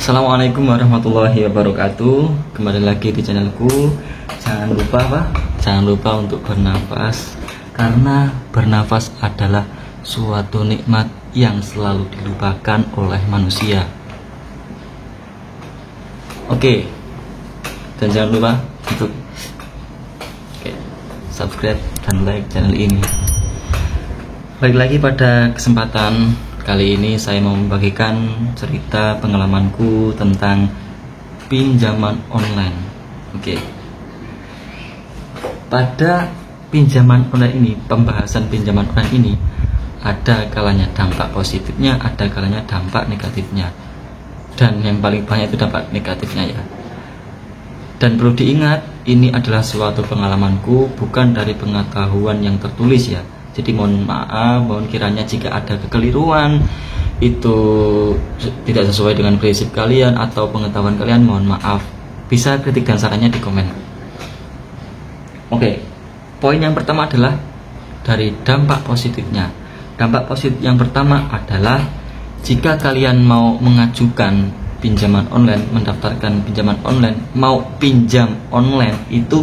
Assalamualaikum warahmatullahi wabarakatuh. Kembali lagi di channelku. Jangan lupa untuk bernafas, karena bernafas adalah suatu nikmat yang selalu dilupakan oleh manusia. Oke. Dan jangan lupa untuk subscribe dan like channel ini. Balik lagi pada kesempatan kali ini saya mau membagikan cerita pengalamanku tentang pinjaman online. Oke. Pada pinjaman online ini, pembahasan pinjaman online ini ada kalanya dampak positifnya, ada kalanya dampak negatifnya. Dan yang paling banyak itu dampak negatifnya ya. Dan perlu diingat, ini adalah suatu pengalamanku, bukan dari pengetahuan yang tertulis ya. Jadi mohon maaf, mohon kiranya jika ada kekeliruan, itu tidak sesuai dengan prinsip kalian atau pengetahuan kalian, mohon maaf. Bisa kritik dan sarannya di komen. Oke, poin yang pertama adalah dari dampak positifnya. Dampak positif yang pertama adalah jika kalian mau mengajukan pinjaman online, mendaftarkan pinjaman online, mau pinjam online, itu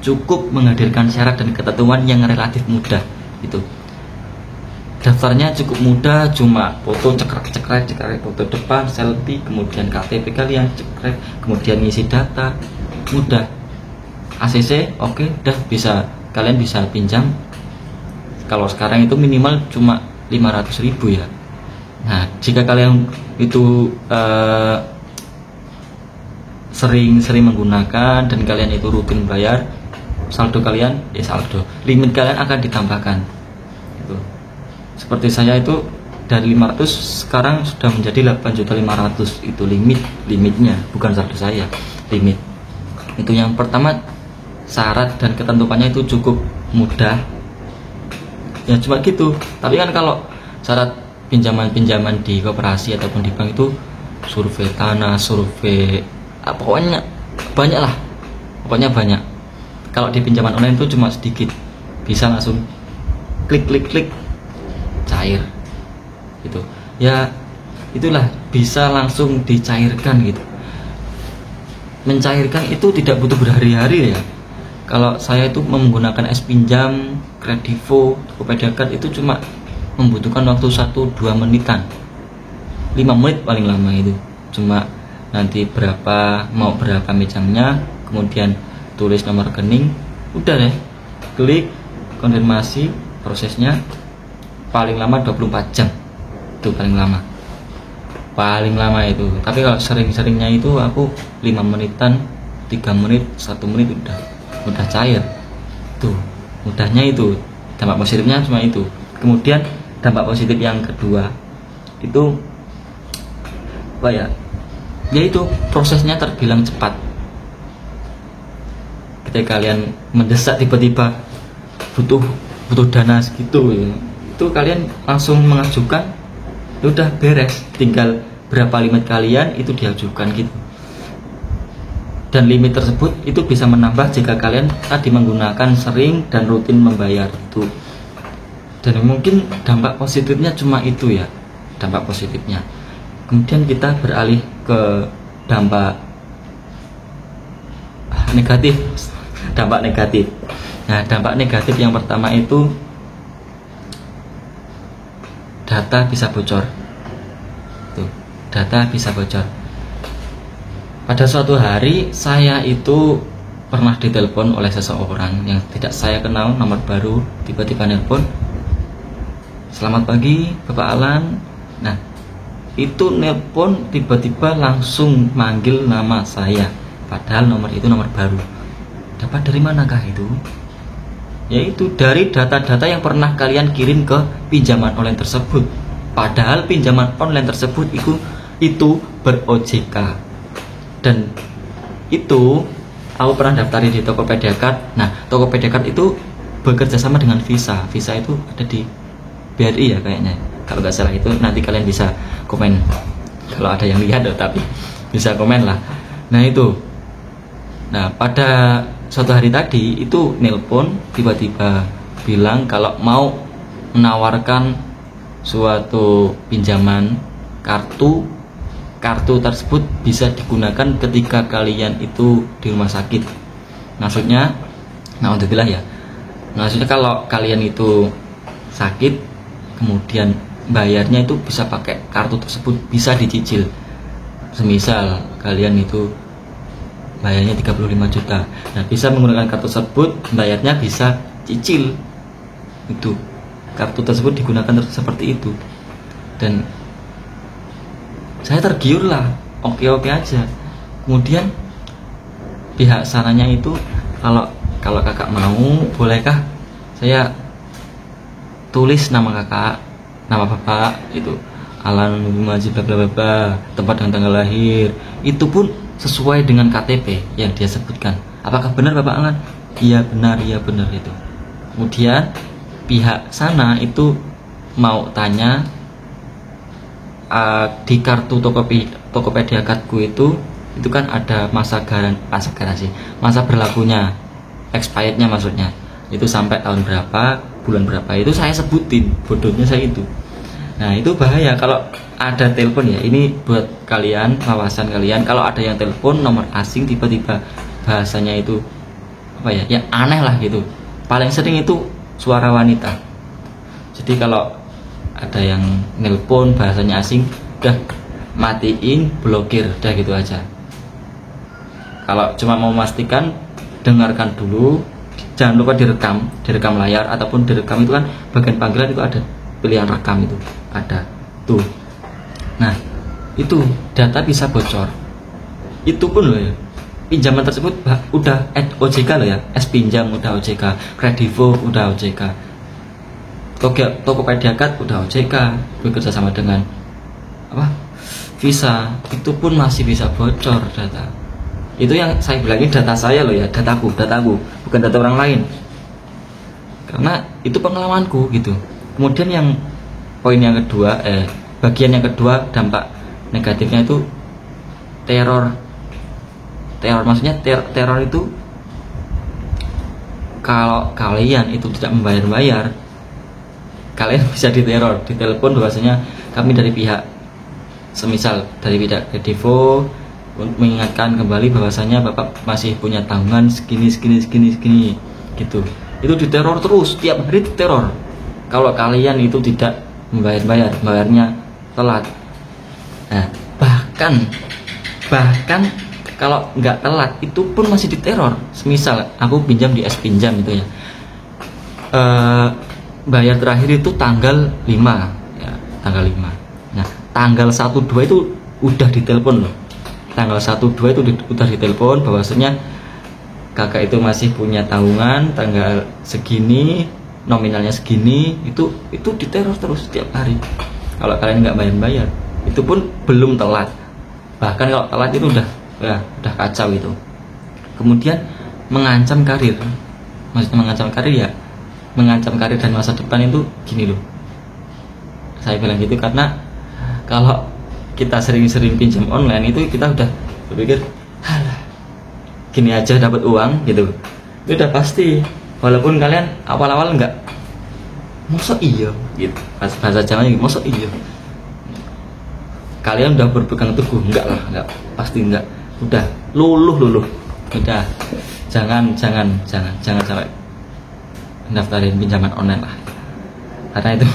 cukup menghadirkan syarat dan ketentuan yang relatif mudah. Itu daftarnya cukup mudah, cuma foto cekrek foto depan, selfie, kemudian KTP kalian cekrek, kemudian ngisi data, mudah. ACC oke, udah bisa, kalian bisa pinjam. Kalau sekarang itu minimal cuma 500.000 ya. Nah, jika kalian itu sering menggunakan dan kalian itu rutin bayar, saldo kalian limit kalian akan ditambahkan. Itu seperti saya itu dari 500 sekarang sudah menjadi 8.500.000. Itu limitnya, bukan saldo saya, limit. Itu yang pertama, syarat dan ketentuannya itu cukup mudah ya, cuma gitu. Tapi kan kalau syarat pinjaman di koperasi ataupun di bank itu survei tanah, survei pokoknya banyak lah, banyak. Kalau di pinjaman online itu cuma sedikit, bisa langsung klik cair gitu ya. Itulah, bisa langsung dicairkan gitu. Mencairkan itu tidak butuh berhari-hari ya. Kalau saya itu menggunakan S-Pinjam, Kredivo, Tokopedia Card, itu cuma membutuhkan waktu 1-2 menitan, 5 menit paling lama. Itu cuma nanti mau berapa mejamnya, kemudian tulis nomor rekening, udah deh, klik konfirmasi, prosesnya paling lama 24 jam. Itu paling lama itu. Tapi kalau sering-seringnya itu aku 5 menitan, 3 menit, 1 menit udah cair. Tuh, mudahnya itu. Dampak positifnya cuma itu. Kemudian dampak positif yang kedua itu apa ya? Yaitu prosesnya terbilang cepat. Ketika kalian mendesak tiba-tiba butuh dana segitu ya, itu kalian langsung mengajukan, udah beres, tinggal berapa limit kalian itu diajukan gitu. Dan limit tersebut itu bisa menambah jika kalian tadi menggunakan sering dan rutin membayar itu. Dan mungkin dampak positifnya cuma itu ya, dampak positifnya. Kemudian kita beralih ke dampak negatif. Nah, dampak negatif yang pertama itu data bisa bocor. Tuh, data bisa bocor. Pada suatu hari saya itu pernah ditelepon oleh seseorang yang tidak saya kenal, nomor baru, tiba-tiba nelpon, "Selamat pagi Bapak Alan." Nah, itu nelpon tiba-tiba langsung manggil nama saya, padahal nomor itu nomor baru. Dapat dari manakah itu? Yaitu dari data-data yang pernah kalian kirim ke pinjaman online tersebut. Padahal pinjaman online tersebut itu ber-OJK. Dan itu aku pernah daftarin di Tokopedia Card. Nah, Tokopedia Card itu bekerja sama dengan Visa. Visa itu ada di BRI ya kayaknya, kalau nggak salah. Itu nanti kalian bisa komen kalau ada yang lihat, tapi bisa komen lah. Nah itu, pada suatu hari tadi itu nelpon tiba-tiba bilang kalau mau menawarkan suatu pinjaman kartu kartu tersebut bisa digunakan ketika kalian itu di rumah sakit. Maksudnya, alhamdulillah ya. Maksudnya kalau kalian itu sakit, kemudian bayarnya itu bisa pakai kartu tersebut, bisa dicicil. Semisal kalian itu bayarnya 35 juta, nah bisa menggunakan kartu tersebut, bayarnya bisa cicil. Itu kartu tersebut digunakan seperti itu, dan saya tergiur lah, oke aja. Kemudian pihak sananya itu, kalau kakak mau, bolehkah saya tulis nama kakak, nama bapak itu Alan Majid bla bla bla, tempat dan tanggal lahir, itu pun sesuai dengan KTP yang dia sebutkan. Apakah benar Bapak Alan? Iya benar itu. Kemudian pihak sana itu mau tanya, di kartu Tokopedia Cardku itu kan ada masa garansi, masa berlakunya, expirednya maksudnya, itu sampai tahun berapa, bulan berapa, itu saya sebutin, bodohnya saya itu. Nah itu bahaya kalau ada telepon ya, ini buat kalian, wawasan kalian, kalau ada yang telepon nomor asing tiba-tiba bahasanya itu apa ya, ya aneh lah gitu. Paling sering itu suara wanita. Jadi kalau ada yang nelpon bahasanya asing, udah matiin, blokir, udah gitu aja. Kalau cuma mau memastikan, dengarkan dulu, jangan lupa direkam layar, ataupun direkam itu kan bagian panggilan itu ada pilihan rekam, itu ada tuh. Nah itu data bisa bocor, itu pun loh ya, pinjaman tersebut udah OJK loh ya, pinjam udah OJK, Kredivo udah OJK, Tokopedia Card udah OJK, bekerja sama dengan Visa, itu pun masih bisa bocor data. Itu yang saya bilangin data saya loh ya, dataku, bukan data orang lain, karena itu pengalamanku gitu. Kemudian yang poin yang kedua, bagian yang kedua, dampak negatifnya itu teror. Maksudnya teror itu kalau kalian itu tidak membayar, kalian bisa diteror, ditelepon bahwasanya kami dari pihak, semisal dari pihak Kredivo, mengingatkan kembali bahwasanya Bapak masih punya tanggungan segini gitu. Itu diteror terus, tiap hari diteror. Kalau kalian itu tidak bayarnya telat. Nah, bahkan kalau nggak telat itu pun masih diteror. Semisal aku pinjam di pinjam itu ya, bayar terakhir itu tanggal 5 ya, tanggal 5. Nah, tanggal 1-2 itu udah ditelepon loh. Tanggal 1-2 itu udah ditelepon bahwasanya kakak itu masih punya tanggungan tanggal segini, nominalnya segini. Itu diteror terus setiap hari. Kalau kalian nggak bayar, itu pun belum telat. Bahkan kalau telat itu udah kacau itu. Kemudian mengancam karir. Maksudnya mengancam karir ya, mengancam karir dan masa depan itu gini loh. Saya bilang gitu karena kalau kita sering-sering pinjam online itu kita udah berpikir, halah, gini aja dapat uang gitu. Itu udah pasti. Walaupun kalian awal-awal enggak, masa iya gitu, bahasa Jawanya gitu, masa iya, kalian udah berpegang teguh, enggak, pasti enggak, udah luluh, udah jangan sampai daftarin pinjaman online lah, karena itu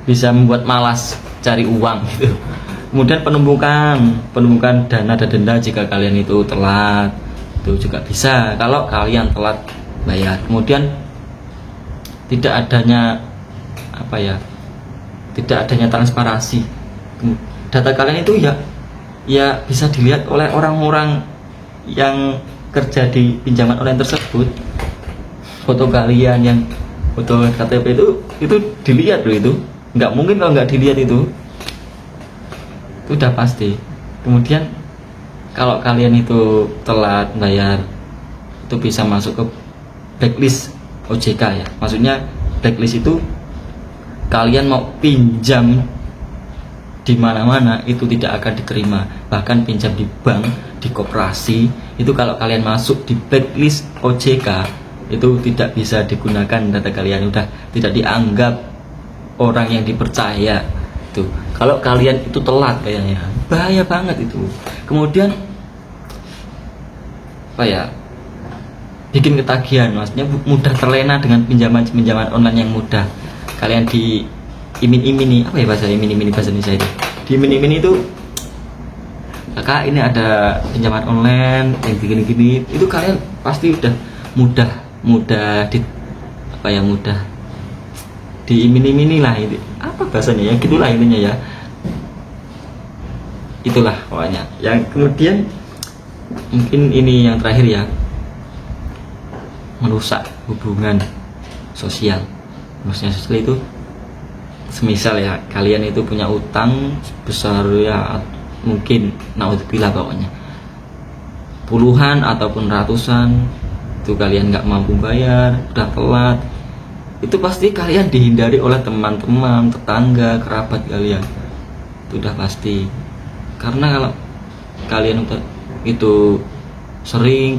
bisa membuat malas cari uang gitu. Kemudian penumpukan dana dan denda jika kalian itu telat, itu juga bisa kalau kalian telat bayar. Kemudian tidak adanya transparansi data kalian itu ya bisa dilihat oleh orang-orang yang kerja di pinjaman online tersebut. Foto kalian yang foto KTP itu dilihat loh, itu nggak mungkin kalau nggak dilihat, itu udah pasti. Kemudian kalau kalian itu telat bayar, itu bisa masuk ke blacklist OJK ya. Maksudnya blacklist itu kalian mau pinjam di mana-mana itu tidak akan diterima. Bahkan pinjam di bank, di koperasi, itu kalau kalian masuk di blacklist OJK itu tidak bisa digunakan data kalian, udah tidak dianggap orang yang dipercaya, itu itu. Kalau kalian itu telat kayaknya bahaya banget itu. Kemudian apa ya, bikin ketagihan, maksudnya mudah terlena dengan pinjaman online yang mudah. Kalian di iming-imini, apa ya bahasa iming-imini bahasa Indonesia itu, di iming-imini itu, kakak ini ada pinjaman online yang gini-gini, itu kalian pasti udah mudah di iming-imini lah, itu apa bahasanya ya, gitulah intinya ya. Itulah pokoknya. Yang kemudian mungkin ini yang terakhir ya, merusak hubungan sosial. Maksudnya sosial itu semisal ya, kalian itu punya utang besar ya, mungkin naudzubillah pokoknya puluhan ataupun ratusan, itu kalian nggak mampu bayar, udah telat, itu pasti kalian dihindari oleh teman-teman, tetangga, kerabat kalian, itu udah pasti. Karena kalau kalian itu sering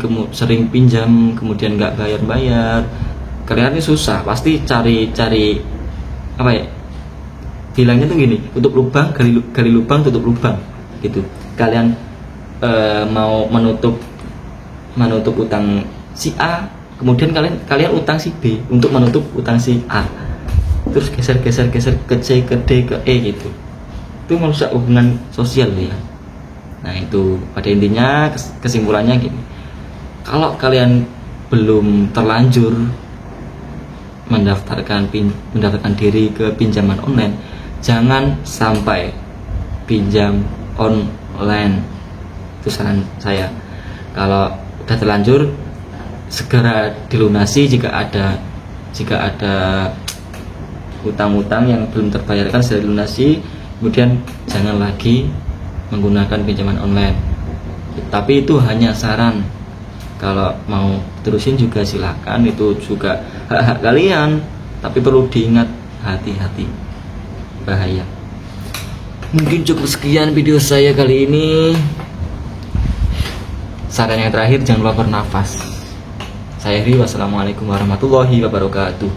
pinjam kemudian nggak bayar, kalian ini susah, pasti cari apa ya, bilangnya tuh gini, tutup lubang, gali lubang, tutup lubang gitu. Kalian mau menutup utang si A, kemudian kalian utang si B untuk menutup utang si A, terus geser ke C, ke D, ke E gitu. Itu merusak hubungan sosial ya. Nah itu pada intinya kesimpulannya gini, kalau kalian belum terlanjur mendaftarkan diri ke pinjaman online, jangan sampai pinjam online. Itu saran saya. Kalau udah terlanjur, segera dilunasi jika ada utang-utang yang belum terbayarkan, segera dilunasi. Kemudian jangan lagi menggunakan pinjaman online. Tapi itu hanya saran. Kalau mau terusin juga silakan, itu juga hak-hak kalian. Tapi perlu diingat, hati-hati, bahaya. Mungkin cukup sekian video saya kali ini. Saran yang terakhir, jangan lupa bernafas. Saya Hri, wassalamualaikum warahmatullahi wabarakatuh.